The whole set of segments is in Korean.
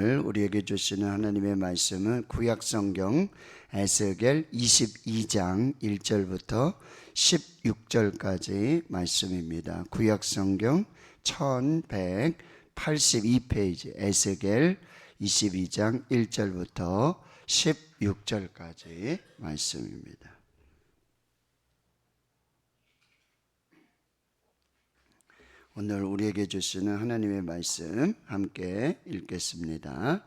오늘 우리에게 주시는 하나님의 말씀은 구약성경 에스겔 22장 1절부터 16절까지 말씀입니다. 구약성경 1182페이지 에스겔 22장 1절부터 16절까지 말씀입니다. 오늘 우리에게 주시는 하나님의 말씀 함께 읽겠습니다.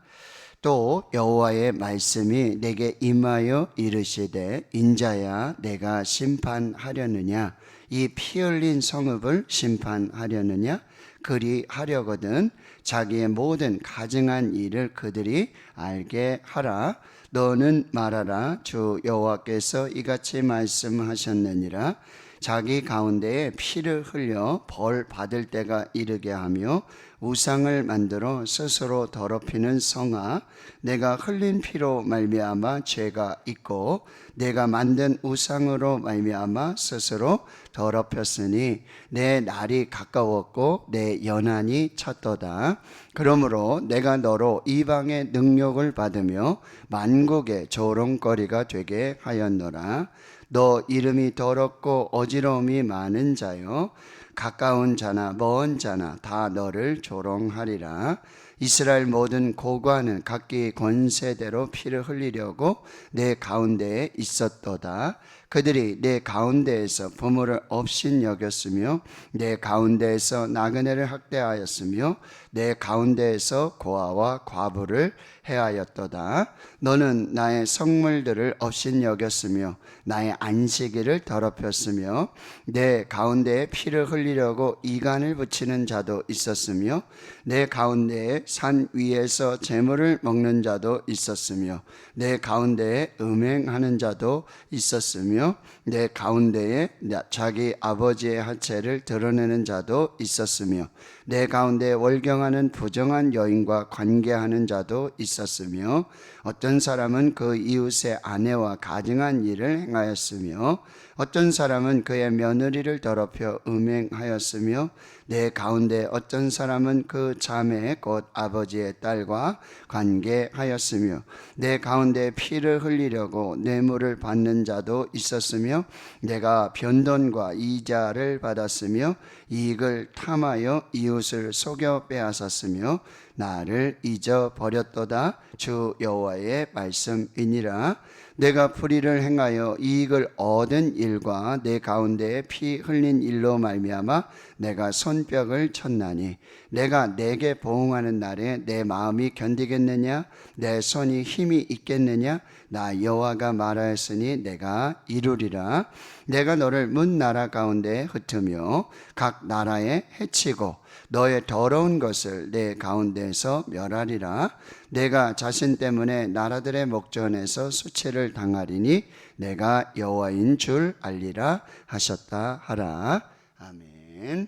또 여호와의 말씀이 내게 임하여 이르시되 인자야 내가 심판하려느냐 이 피 흘린 성읍을 심판하려느냐 그리하려거든 자기의 모든 가증한 일을 그들이 알게 하라. 너는 말하라. 주 여호와께서 이같이 말씀하셨느니라. 자기 가운데에 피를 흘려 벌 받을 때가 이르게 하며 우상을 만들어 스스로 더럽히는 성아, 내가 흘린 피로 말미암아 죄가 있고 내가 만든 우상으로 말미암아 스스로 더럽혔으니 내 날이 가까웠고 내 연한이 찼도다. 그러므로 내가 너로 이방의 능욕을 받으며 만국의 조롱거리가 되게 하였노라. 너 이름이 더럽고 어지러움이 많은 자여 가까운 자나 먼 자나 다 너를 조롱하리라. 이스라엘 모든 고관은 각기 권세대로 피를 흘리려고 내 가운데에 있었도다. 그들이 내 가운데에서 부모를 업신여겼으며 내 가운데에서 나그네를 학대하였으며 내 가운데에서 고아와 과부를 해하였도다. 너는 나의 성물들을 업신여겼으며 나의 안식일을 더럽혔으며 내 가운데에 피를 흘리려고 이간을 붙이는 자도 있었으며 내 가운데에 산 위에서 재물을 먹는 자도 있었으며 내 가운데에 음행하는 자도 있었으며 내 가운데에 자기 아버지의 하체를 드러내는 자도 있었으며 내 가운데 월경하는 부정한 여인과 관계하는 자도 있었으며 어떤 사람은 그 이웃의 아내와 가증한 일을 행하였으며 어떤 사람은 그의 며느리를 더럽혀 음행하였으며 내 가운데 어떤 사람은 그 자매 곧 아버지의 딸과 관계하였으며 내 가운데 피를 흘리려고 뇌물을 받는 자도 있었으며 내가 변돈과 이자를 받았으며 이익을 탐하여 이웃을 속여 빼앗았으며 나를 잊어버렸도다. 주 여호와의 말씀이니라. 내가 불의를 행하여 이익을 얻은 일과 내 가운데에 피 흘린 일로 말미암아 내가 손뼉을 쳤나니 내가 내게 보응하는 날에 내 마음이 견디겠느냐 내 손이 힘이 있겠느냐 나 여호와가 말하였으니 내가 이루리라. 내가 너를 문 나라 가운데 흩으며 각 나라에 해치고 너의 더러운 것을 내 가운데에서 멸하리라. 내가 자신 때문에 나라들의 목전에서 수치를 당하리니 내가 여호와인 줄 알리라 하셨다 하라. 아멘.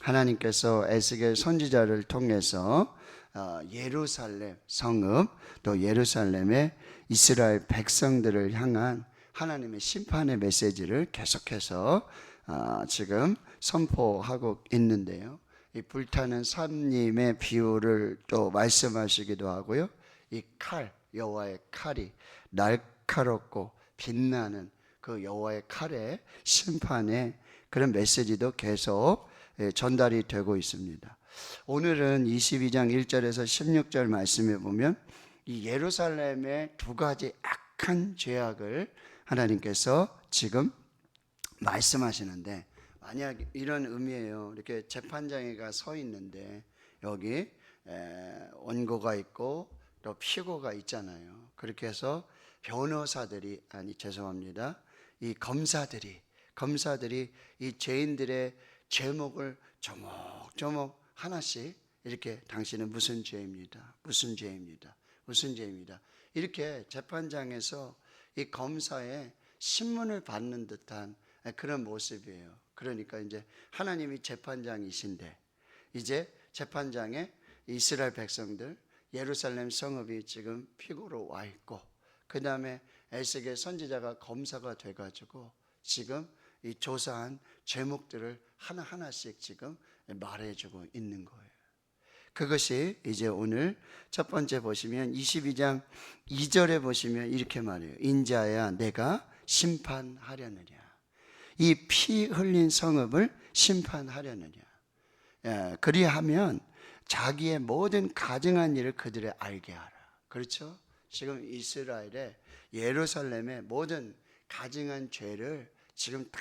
하나님께서 에스겔 선지자를 통해서 예루살렘 성읍 또 예루살렘의 이스라엘 백성들을 향한 하나님의 심판의 메시지를 계속해서 지금 선포하고 있는데요. 이 불타는 삽님의 비유를 또 말씀하시기도 하고요. 이 칼, 여호와의 칼이 날카롭고 빛나는 그 여호와의 칼의 심판의 그런 메시지도 계속 전달이 되고 있습니다. 오늘은 22장 1절에서 16절 말씀에 보면 이 예루살렘의 두 가지 악한 죄악을 하나님께서 지금 말씀하시는데 만약 이런 의미예요. 이렇게 재판장에가 서 있는데 여기 원고가 있고 또 피고가 있잖아요. 그렇게 해서 변호사들이 이 검사들이 이 죄인들의 제목을 조목조목 하나씩 이렇게 당신은 무슨 죄입니다. 이렇게 재판장에서 이 검사의 신문을 받는 듯한 그런 모습이에요. 그러니까 이제 하나님이 재판장이신데 이제 재판장에 이스라엘 백성들 예루살렘 성읍이 지금 피고로 와 있고 그 다음에 에스겔 선지자가 검사가 돼가지고 지금 이 조사한 제목들을 하나하나씩 지금 말해주고 있는 거예요. 그것이 이제 오늘 첫 번째 보시면 22장 2절에 보시면 이렇게 말해요. 인자야 내가 심판하려느냐. 이 피 흘린 성읍을 심판하려느냐. 그리하면 자기의 모든 가증한 일을 그들에 알게 하라. 그렇죠? 지금 이스라엘의 예루살렘의 모든 가증한 죄를 지금 다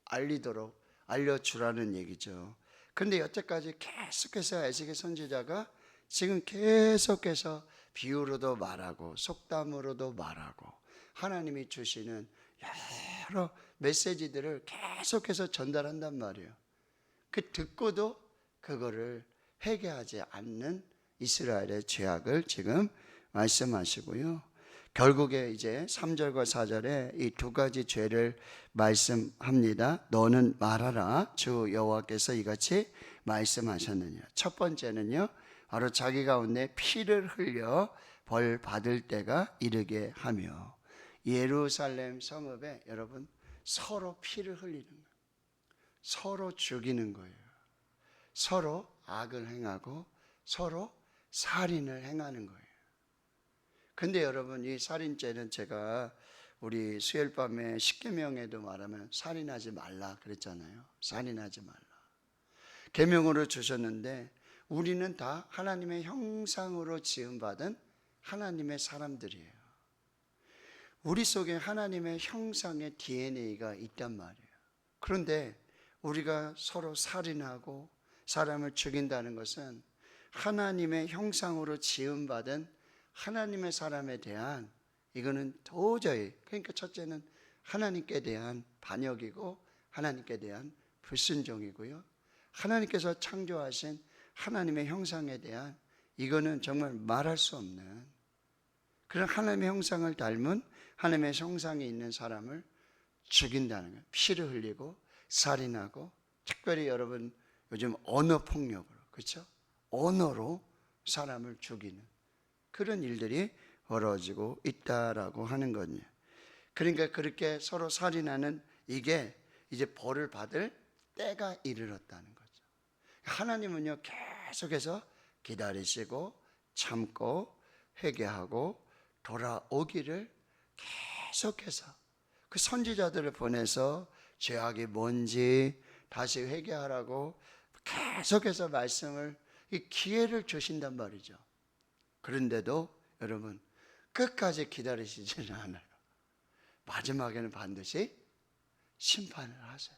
알리도록 알려주라는 얘기죠. 그런데 여태까지 계속해서 에스겔 선지자가 지금 계속해서 비유로도 말하고 속담으로도 말하고 하나님이 주시는 여러 메시지들을 계속해서 전달한단 말이에요. 그 듣고도 그거를 회개하지 않는 이스라엘의 죄악을 지금 말씀하시고요. 결국에 이제 3절과 4절에 이 두 가지 죄를 말씀합니다. 너는 말하라. 주 여호와께서 이같이 말씀하셨느냐. 첫 번째는요, 바로 자기 가운데 피를 흘려 벌 받을 때가 이르게 하며, 예루살렘 성읍에 여러분 서로 피를 흘리는 거예요. 서로 죽이는 거예요. 서로 악을 행하고 서로 살인을 행하는 거예요. 근데 여러분, 이 살인죄는 제가 우리 수요일 밤에 십계명에도 말하면 살인하지 말라 그랬잖아요. 살인하지 말라. 계명으로 주셨는데 우리는 다 하나님의 형상으로 지음받은 하나님의 사람들이에요. 우리 속에 하나님의 형상의 DNA가 있단 말이에요. 그런데 우리가 서로 살인하고 사람을 죽인다는 것은 하나님의 형상으로 지음받은 하나님의 사람에 대한, 이거는 도저히, 그러니까 첫째는 하나님께 대한 반역이고 하나님께 대한 불순종이고요, 하나님께서 창조하신 하나님의 형상에 대한, 이거는 정말 말할 수 없는 그런 하나님의 형상을 닮은 하나님의 형상이 있는 사람을 죽인다는 거예요. 피를 흘리고 살인하고, 특별히 여러분 요즘 언어 폭력으로, 그렇죠? 언어로 사람을 죽이는 그런 일들이 벌어지고 있다라고 하는 거예요. 그러니까 그렇게 서로 살인하는 이게 이제 벌을 받을 때가 이르렀다는 거죠. 하나님은요 계속해서 기다리시고 참고 회개하고 돌아오기를 계속해서 그 선지자들을 보내서 죄악이 뭔지 다시 회개하라고 계속해서 말씀을, 이 기회를 주신단 말이죠. 그런데도 여러분 끝까지 기다리시지는 않아요. 마지막에는 반드시 심판을 하세요.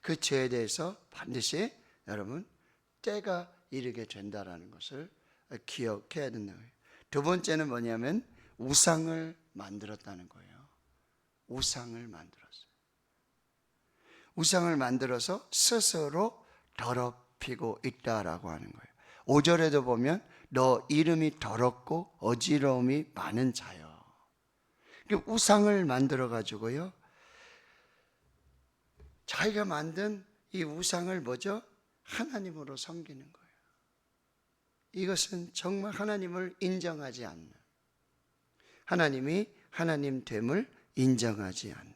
그 죄에 대해서 반드시 여러분 때가 이르게 된다라는 것을 기억해야 된다는 거예요. 두 번째는 뭐냐면 우상을 만들었다는 거예요. 우상을 만들었어요. 우상을 만들어서 스스로 더럽히고 있다라고 하는 거예요. 5절에도 보면 너 이름이 더럽고 어지러움이 많은 자여. 우상을 만들어 가지고요, 자기가 만든 이 우상을 뭐죠? 하나님으로 섬기는 거예요. 이것은 정말 하나님을 인정하지 않는, 하나님이 하나님 됨을 인정하지 않는.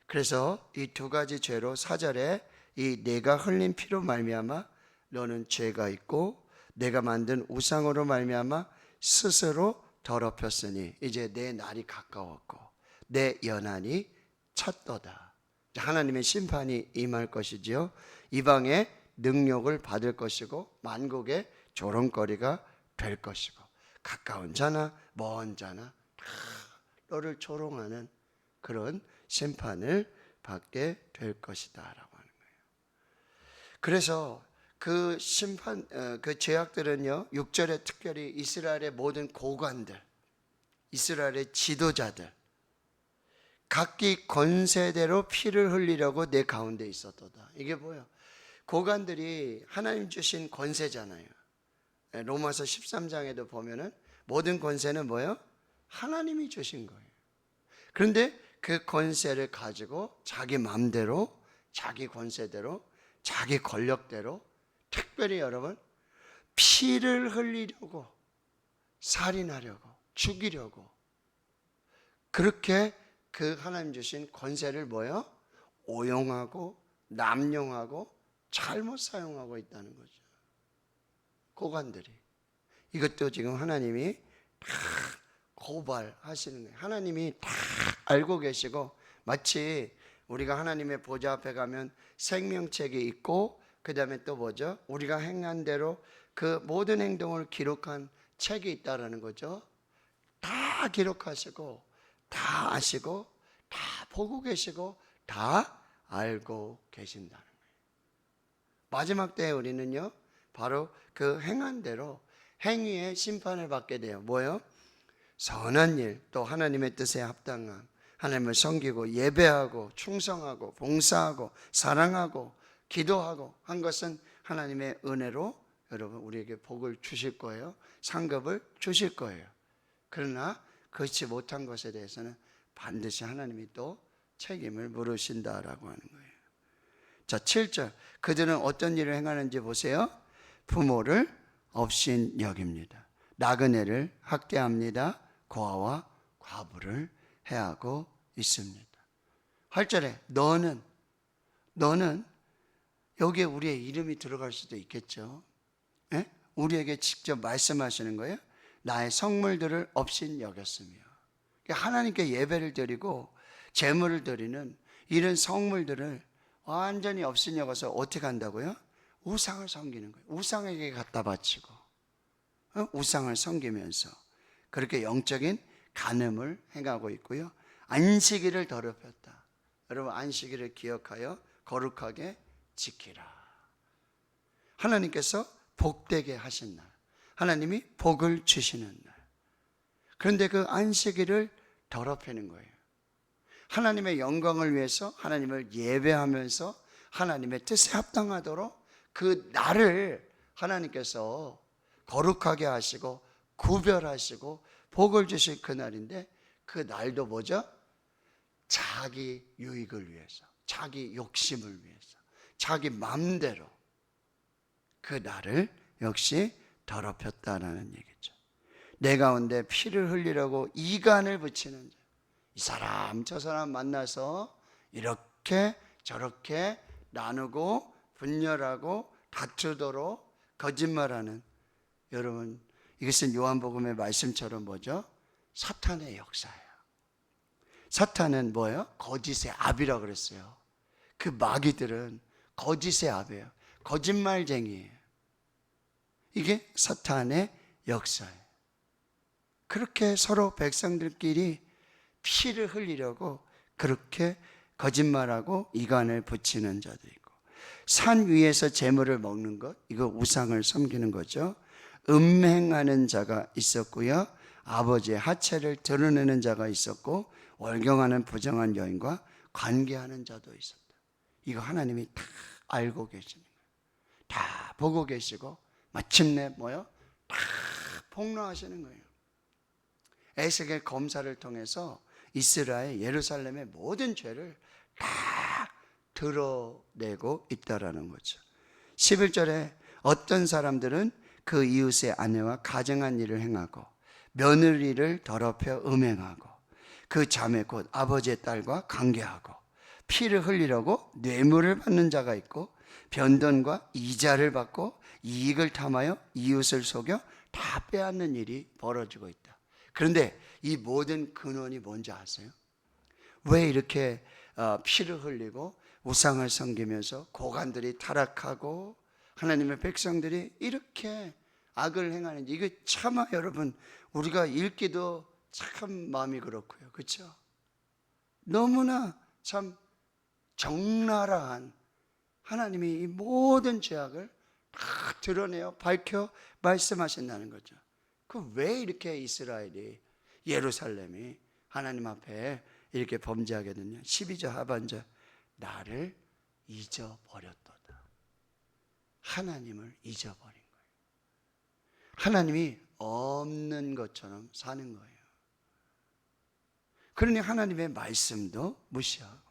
그래서 이 두 가지 죄로 4절에 이 내가 흘린 피로 말미암아 너는 죄가 있고 내가 만든 우상으로 말미암아 스스로 더럽혔으니 이제 내 날이 가까웠고 내 연한이 찼도다. 하나님의 심판이 임할 것이지요. 이방의 능욕을 받을 것이고 만국의 조롱거리가 될 것이고 가까운 자나 먼 자나 다 너를 조롱하는 그런 심판을 받게 될 것이다 라고 하는 거예요. 그래서 그 심판, 그 죄악들은요 6절에 특별히 이스라엘의 모든 고관들, 이스라엘의 지도자들 각기 권세대로 피를 흘리려고 내 가운데 있었도다. 이게 뭐예요? 고관들이 하나님 주신 권세잖아요. 로마서 13장에도 보면은 모든 권세는 뭐예요? 하나님이 주신 거예요. 그런데 그 권세를 가지고 자기 마음대로, 자기 권세대로, 자기 권력대로 특별히 여러분 피를 흘리려고, 살인하려고, 죽이려고 그렇게 그 하나님 주신 권세를 뭐예요? 오용하고 남용하고 잘못 사용하고 있다는 거죠. 고관들이. 이것도 지금 하나님이 다 고발하시는 거예요. 하나님이 다 알고 계시고, 마치 우리가 하나님의 보좌 앞에 가면 생명책이 있고, 그 다음에 또 뭐죠? 우리가 행한 대로 그 모든 행동을 기록한 책이 있다라는 거죠. 다 기록하시고, 다 아시고, 다 보고 계시고, 다 알고 계신다는 거예요. 마지막 때에 우리는요, 바로 그 행한 대로 행위의 심판을 받게 돼요. 뭐요? 선한 일, 또 하나님의 뜻에 합당함, 하나님을 섬기고 예배하고 충성하고 봉사하고 사랑하고 기도하고 한 것은 하나님의 은혜로 여러분 우리에게 복을 주실 거예요. 상급을 주실 거예요. 그러나 그렇지 못한 것에 대해서는 반드시 하나님이 또 책임을 물으신다라고 하는 거예요. 자, 7절. 그들은 어떤 일을 행하는지 보세요. 부모를 업신 여깁니다. 나그네를 학대합니다. 고아와 과부를 해하고 있습니다. 8절에 너는 여기에 우리의 이름이 들어갈 수도 있겠죠. 예? 우리에게 직접 말씀하시는 거예요. 나의 성물들을 업신 여겼으며. 하나님께 예배를 드리고 제물을 드리는 이런 성물들을 완전히 업신 여겨서 어떻게 한다고요? 우상을 섬기는 거예요. 우상에게 갖다 바치고 우상을 섬기면서 그렇게 영적인 간음을 행하고 있고요. 안식일을 더럽혔다. 여러분, 안식일을 기억하여 거룩하게 지키라. 하나님께서 복되게 하신 날, 하나님이 복을 주시는 날. 그런데 그 안식일을 더럽히는 거예요. 하나님의 영광을 위해서 하나님을 예배하면서 하나님의 뜻에 합당하도록 그 날을 하나님께서 거룩하게 하시고 구별하시고 복을 주실 그 날인데, 그 날도 뭐죠? 자기 유익을 위해서, 자기 욕심을 위해서, 자기 마음대로 그 날을 역시 더럽혔다라는 얘기죠. 내 가운데 피를 흘리려고 이간을 붙이는 자, 이 사람 저 사람 만나서 이렇게 저렇게 나누고 분열하고 다투도록 거짓말하는, 여러분 이것은 요한복음의 말씀처럼 뭐죠? 사탄의 역사예요. 사탄은 뭐예요? 거짓의 압이라고 그랬어요. 그 마귀들은 거짓의 압이에요. 거짓말쟁이에요. 이게 사탄의 역사예요. 그렇게 서로 백성들끼리 피를 흘리려고 그렇게 거짓말하고 이간을 붙이는 자도 있고, 산 위에서 재물을 먹는 것, 이거 우상을 섬기는 거죠. 음행하는 자가 있었고요, 아버지의 하체를 드러내는 자가 있었고, 월경하는 부정한 여인과 관계하는 자도 있었다. 이거 하나님이 다 알고 계시는 거예요. 다 보고 계시고 마침내 뭐요? 다 폭로하시는 거예요. 에스겔 검사를 통해서 이스라엘 예루살렘의 모든 죄를 다 드러내고 있다라는 거죠. 11절에 어떤 사람들은 그 이웃의 아내와 가정한 일을 행하고 며느리를 더럽혀 음행하고 그 자매 곧 아버지의 딸과 관계하고 피를 흘리려고 뇌물을 받는 자가 있고 변돈과 이자를 받고 이익을 탐하여 이웃을 속여 다 빼앗는 일이 벌어지고 있다. 그런데 이 모든 근원이 뭔지 아세요? 왜 이렇게 피를 흘리고 우상을 섬기면서 고관들이 타락하고 하나님의 백성들이 이렇게 악을 행하는지, 이게 차마 여러분 우리가 읽기도 참 마음이 그렇고요. 그렇죠? 너무나 참 적나라한 하나님이 이 모든 죄악을 다 드러내어 밝혀 말씀하신다는 거죠. 그 왜 이렇게 이스라엘이, 예루살렘이 하나님 앞에 이렇게 범죄하게 됐냐? 12절 하반절, 나를 잊어버렸도다. 하나님을 잊어버린 거예요. 하나님이 없는 것처럼 사는 거예요. 그러니 하나님의 말씀도 무시하고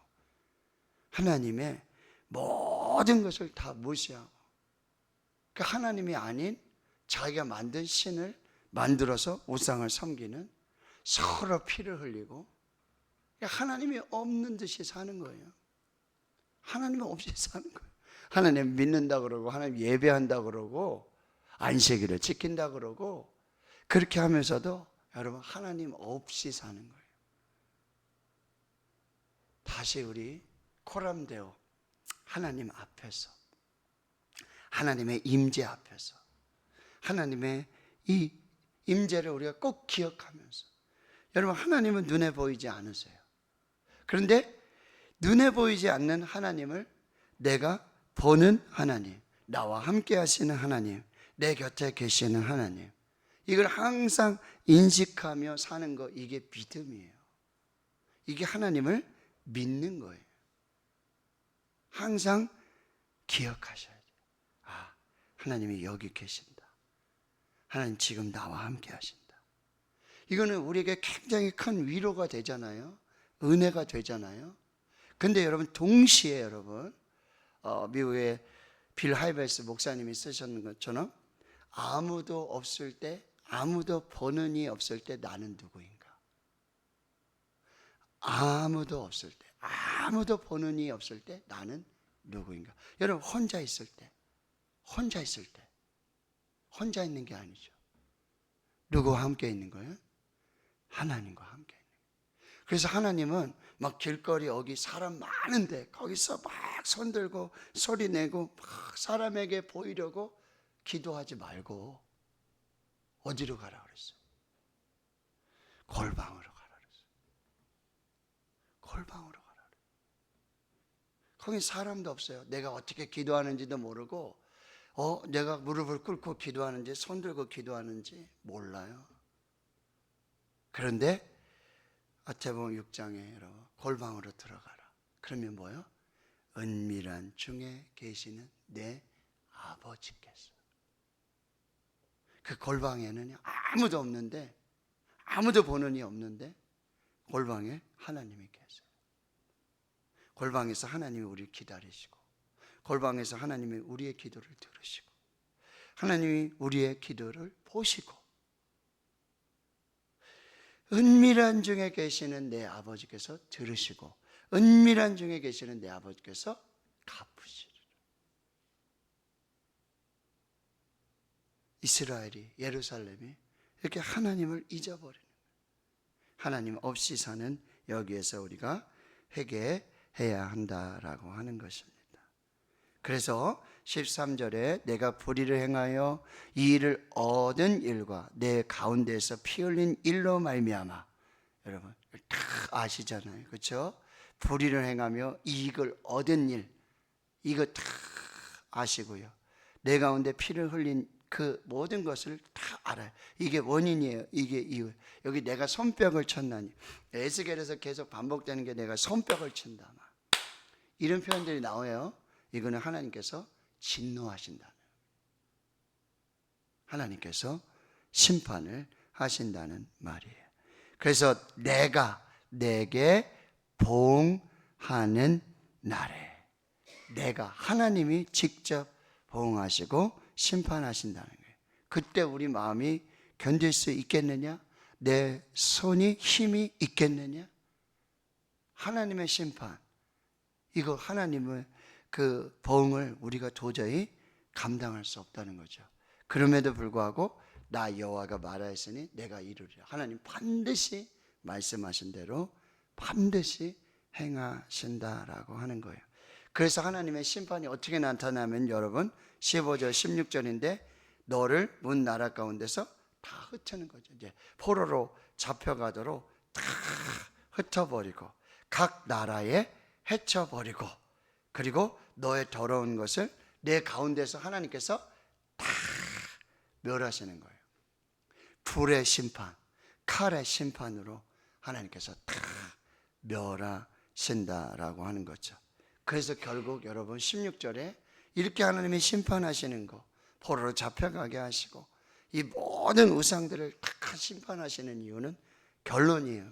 하나님의 모든 것을 다 무시하고, 그러니까 하나님이 아닌 자기가 만든 신을 만들어서 우상을 섬기는, 서로 피를 흘리고 하나님이 없는 듯이 사는 거예요. 하나님 없이 사는 거예요. 하나님 믿는다 그러고 하나님 예배한다 그러고 안식일을 지킨다 그러고 그렇게 하면서도 여러분 하나님 없이 사는 거예요. 다시 우리 코람데오 하나님 앞에서, 하나님의 임재 앞에서, 하나님의 이 임재를 우리가 꼭 기억하면서, 여러분 하나님은 눈에 보이지 않으세요. 그런데 눈에 보이지 않는 하나님을 내가 보는 하나님, 나와 함께 하시는 하나님, 내 곁에 계시는 하나님, 이걸 항상 인식하며 사는 거, 이게 믿음이에요. 이게 하나님을 믿는 거예요. 항상 기억하셔야 돼요. 아, 하나님이 여기 계신다. 하나님 지금 나와 함께 하신다. 이거는 우리에게 굉장히 큰 위로가 되잖아요. 은혜가 되잖아요. 근데 여러분 동시에 여러분 미국의 빌 하이베스 목사님이 쓰셨는 것처럼 아무도 없을 때, 아무도 보는 이 없을 때 나는 누구인가? 아무도 없을 때, 아무도 보는 이 없을 때 나는 누구인가? 여러분 혼자 있을 때, 혼자 있을 때, 혼자 있는 게 아니죠. 누구와 함께 있는 거예요? 하나님과 함께 있는 거예요. 그래서 하나님은 막 길거리 여기 사람 많은데 거기서 막 손들고 소리 내고 막 사람에게 보이려고 기도하지 말고 어디로 가라 그랬어요? 골방으로 가라 그랬어요. 골방으로 가라 그랬어요. 거기 사람도 없어요. 내가 어떻게 기도하는지도 모르고 내가 무릎을 꿇고 기도하는지 손 들고 기도하는지 몰라요. 그런데 마태복음 6장에 여러분 골방으로 들어가라. 그러면 뭐요? 은밀한 중에 계시는 내 아버지께서. 그 골방에는 아무도 없는데, 아무도 보는 이 없는데 골방에 하나님이 계세요. 골방에서 하나님이 우리를 기다리시고, 골방에서 하나님이 우리의 기도를 들으시고, 하나님이 우리의 기도를 보시고, 은밀한 중에 계시는 내 아버지께서 들으시고, 은밀한 중에 계시는 내 아버지께서 갚으시리라. 이스라엘이, 예루살렘이 이렇게 하나님을 잊어버리는 거예요. 하나님 없이 사는 여기에서 우리가 회개해야 한다라고 하는 것입니다. 그래서 13절에 내가 불의를 행하여 이 일을 얻은 일과 내 가운데에서 피 흘린 일로 말미암아, 여러분 다 아시잖아요, 그렇죠? 불의를 행하며 이익을 얻은 일, 이거 다 아시고요. 내 가운데 피를 흘린 그 모든 것을 다 알아요. 이게 원인이에요. 이게 이유. 여기 내가 손뼉을 쳤나니, 에스겔에서 계속 반복되는 게 내가 손뼉을 친다, 이런 표현들이 나와요. 이거는 하나님께서 진노하신다는, 하나님께서 심판을 하신다는 말이에요. 그래서 내가 내게 보응하는 날에, 내가, 하나님이 직접 보응하시고 심판하신다는 거예요. 그때 우리 마음이 견딜 수 있겠느냐? 내 손이 힘이 있겠느냐? 하나님의 심판, 이거 하나님의 그 보응을 우리가 도저히 감당할 수 없다는 거죠. 그럼에도 불구하고 나 여호와가 말하였으니 내가 이루리라. 하나님 반드시 말씀하신 대로 반드시 행하신다라고 하는 거예요. 그래서 하나님의 심판이 어떻게 나타나면 여러분 15절 16절인데 너를 문 나라 가운데서 다 흩트는 거죠. 이제 포로로 잡혀가도록 다 흩어버리고 각 나라에 헤쳐버리고, 그리고 너의 더러운 것을 내 가운데서 하나님께서 다 멸하시는 거예요. 불의 심판, 칼의 심판으로 하나님께서 다 멸하신다라고 하는 거죠. 그래서 결국 여러분 16절에 이렇게 하나님이 심판하시는 거, 포로로 잡혀가게 하시고 이 모든 우상들을 다 심판하시는 이유는 결론이에요.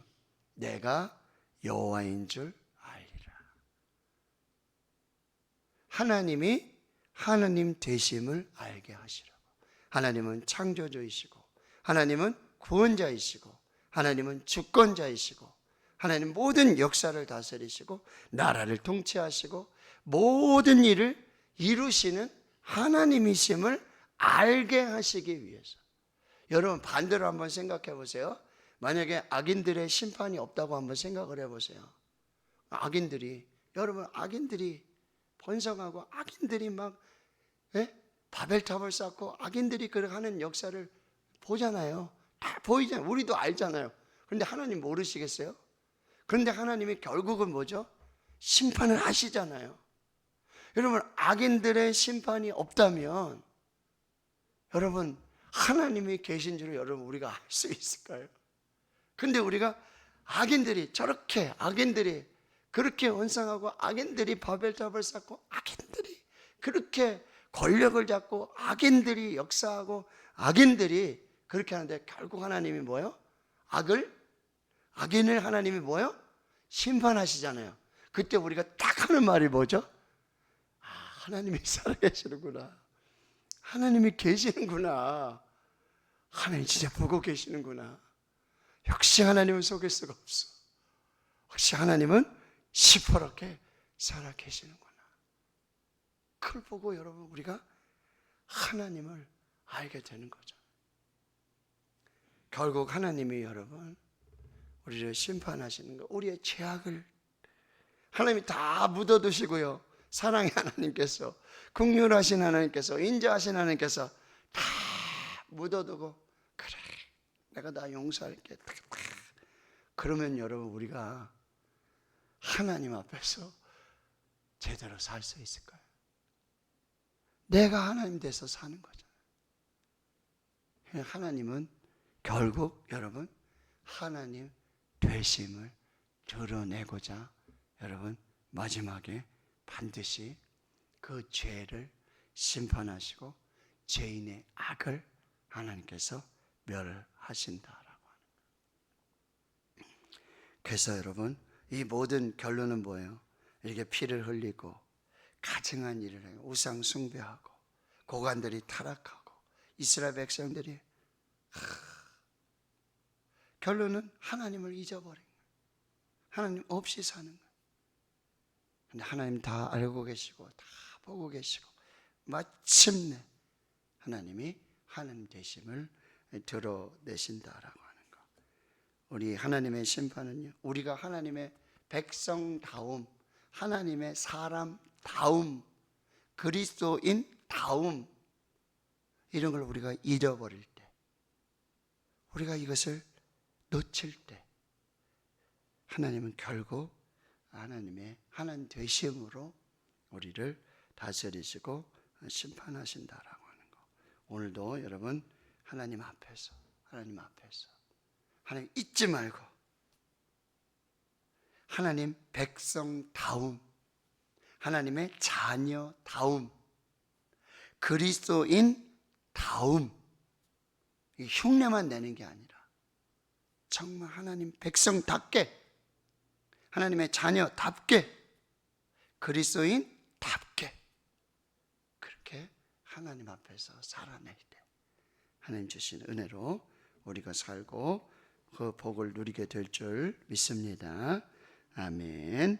내가 여호와인 줄 알리라. 하나님이 하나님 되심을 알게 하시라고. 하나님은 창조주이시고, 하나님은 구원자이시고, 하나님은 주권자이시고, 하나님 모든 역사를 다스리시고 나라를 통치하시고 모든 일을 이루시는 하나님이심을 알게 하시기 위해서. 여러분 반대로 한번 생각해 보세요. 만약에 악인들의 심판이 없다고 한번 생각을 해보세요. 악인들이 번성하고 악인들이 막 바벨탑을 쌓고 악인들이 그렇게 하는 역사를 보잖아요. 다 보이잖아요. 우리도 알잖아요. 그런데 하나님 모르시겠어요? 그런데 하나님이 결국은 뭐죠? 심판을 하시잖아요. 여러분 악인들의 심판이 없다면 여러분 하나님이 계신 줄 여러분 우리가 알 수 있을까요? 근데 우리가 악인들이 그렇게 원상하고 악인들이 바벨탑을 쌓고 악인들이 그렇게 권력을 잡고 악인들이 역사하고 악인들이 그렇게 하는데 결국 하나님이 뭐예요? 악인을 하나님이 뭐예요? 심판하시잖아요. 그때 우리가 딱 하는 말이 뭐죠? 하나님이 살아계시는구나. 하나님이 계시는구나. 하나님 진짜 보고 계시는구나. 역시 하나님은 속일 수가 없어. 역시 하나님은 시퍼렇게 살아계시는구나. 그걸 보고 여러분 우리가 하나님을 알게 되는 거죠. 결국 하나님이 여러분 우리를 심판하시는 거, 우리의 죄악을 하나님이 다 묻어두시고요. 사랑의 하나님께서, 긍휼하신 하나님께서, 인자하신 하나님께서 다 묻어두고, 그래 내가 다 용서할게. 그러면 여러분 우리가 하나님 앞에서 제대로 살 수 있을까요? 내가 하나님 돼서 사는 거잖아요. 하나님은 결국 여러분 하나님 되심을 드러내고자 여러분 마지막에 반드시 그 죄를 심판하시고 죄인의 악을 하나님께서 멸하신다라고 하는 거예요. 그래서 여러분 이 모든 결론은 뭐예요? 이렇게 피를 흘리고 가증한 일을 해요. 우상 숭배하고 고관들이 타락하고 이스라엘 백성들이 결론은 하나님을 잊어버린 거예요. 하나님 없이 사는 거예요. 근데 하나님 다 알고 계시고 다 보고 계시고 마침내 하나님이 하나님 되심을 드러내신다라고 하는 거. 우리 하나님의 심판은요, 우리가 하나님의 백성다움, 하나님의 사람다움, 그리스도인다움 이런 걸 우리가 잃어버릴 때, 우리가 이것을 놓칠 때 하나님은 결국 하나님의 하나님 되심으로 우리를 다스리시고 심판하신다라고 하는 거. 오늘도 여러분 하나님 앞에서 하나님 잊지 말고 하나님 백성다움, 하나님의 자녀다움, 그리스도인다움, 흉내만 내는 게 아니라 정말 하나님 백성답게, 하나님의 자녀답게, 그리스도인답게 그렇게 하나님 앞에서 살아낼 때 하나님 주신 은혜로 우리가 살고 그 복을 누리게 될 줄 믿습니다. 아멘.